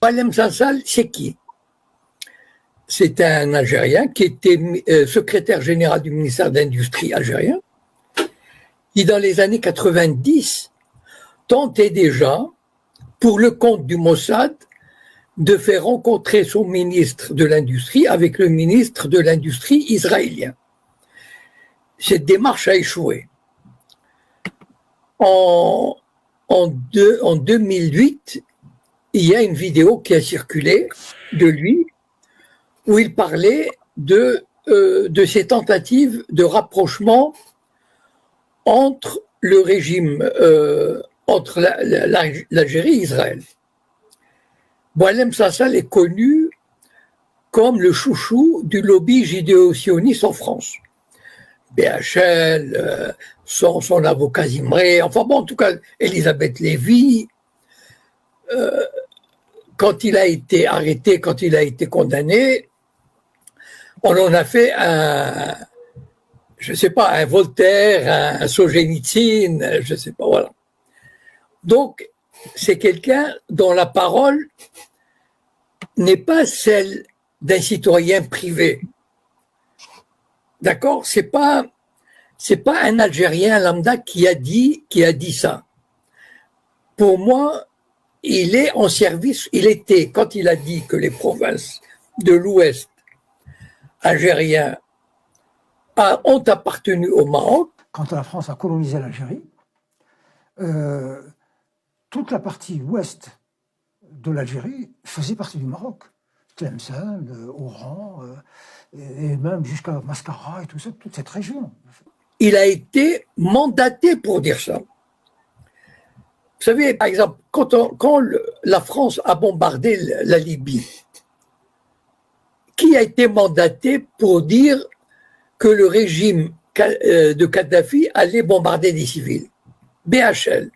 Boualem Sansal, c'est qui? C'est un Algérien qui était secrétaire général du ministère de l'Industrie algérien, qui dans les années 90 tentait déjà, pour le compte du Mossad, de faire rencontrer son ministre de l'Industrie avec le ministre de l'Industrie israélien. Cette démarche a échoué. En 2008, il y a une vidéo qui a circulé de lui où il parlait de ces tentatives de rapprochement entre le régime, entre l'Algérie et Israël. Boualem Sansal est connu comme le chouchou du lobby judéo-sioniste en France. BHL, son avocat Zimré, enfin bon, en tout cas, Elisabeth Lévy, quand il a été arrêté, quand il a été condamné, on en a fait je ne sais pas, un Voltaire, un Solzhenitsyn, je ne sais pas, voilà. Donc, c'est quelqu'un dont la parole n'est pas celle d'un citoyen privé. D'accord? C'est pas un Algérien lambda qui a dit ça. Pour moi, il est en service, il était, quand il a dit que les provinces de l'Ouest algérien ont appartenu au Maroc. Quand la France a colonisé l'Algérie, toute la partie ouest de l'Algérie faisait partie du Maroc. Tlemcen, Oran, et même jusqu'à Mascara et tout ça, toute cette région. Il a été mandaté pour dire ça. Vous savez, par exemple, quand la France a bombardé la Libye, qui a été mandaté pour dire que le régime de Kadhafi allait bombarder des civils? BHL.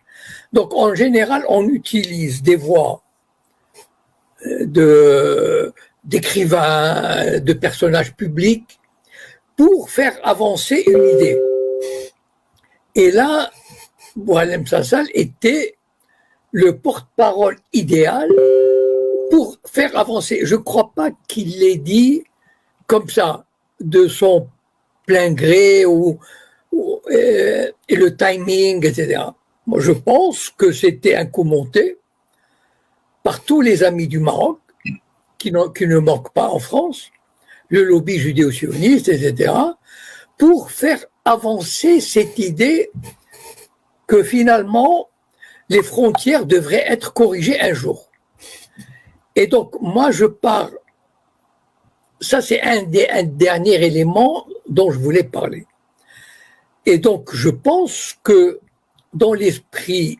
Donc, en général, on utilise des voix d'écrivains, de personnages publics pour faire avancer une idée. Et là, Boualem Sansal était le porte-parole idéal pour faire avancer. Je ne crois pas qu'il l'ait dit comme ça, de son plein gré et le timing, etc. Moi, je pense que c'était un coup monté par tous les amis du Maroc, qui ne manquent pas en France, le lobby judéo-sioniste, etc., pour faire avancer cette idée que finalement, les frontières devraient être corrigées un jour. Et donc, moi, je pars. Ça, c'est un dernier élément dont je voulais parler. Et donc, je pense que dans l'esprit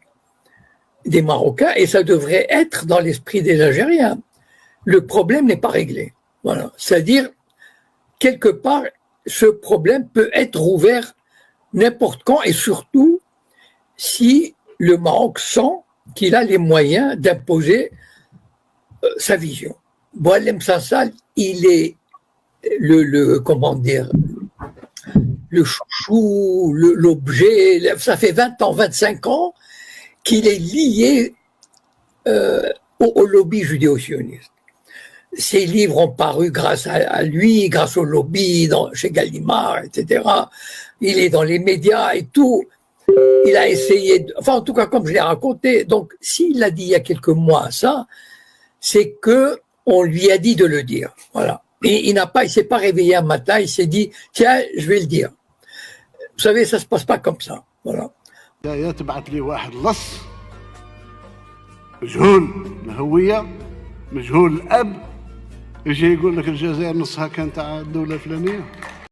des Marocains, et ça devrait être dans l'esprit des Algériens, le problème n'est pas réglé. Voilà. C'est-à-dire, quelque part, ce problème peut être ouvert n'importe quand, et surtout si le Maroc sent qu'il a les moyens d'imposer sa vision. Boualem Sansal, il est comment dire, le chouchou, l'objet, ça fait 20 ans, 25 ans qu'il est lié au lobby judéo-sioniste. Ses livres ont paru grâce à lui, grâce au lobby, chez Gallimard, etc. Il est dans les médias et tout. Il a essayé, enfin en tout cas comme je l'ai raconté, donc s'il l'a dit il y a quelques mois ça, c'est que on lui a dit de le dire. Voilà. Et il s'est pas réveillé un matin, il s'est dit tiens, je vais le dire. Vous savez, ça se passe pas comme ça. Voilà. مجهول الهوية، مجهول الأب، يجي يقول لك الجزائر نصها كان تاع الدولة الفلانية.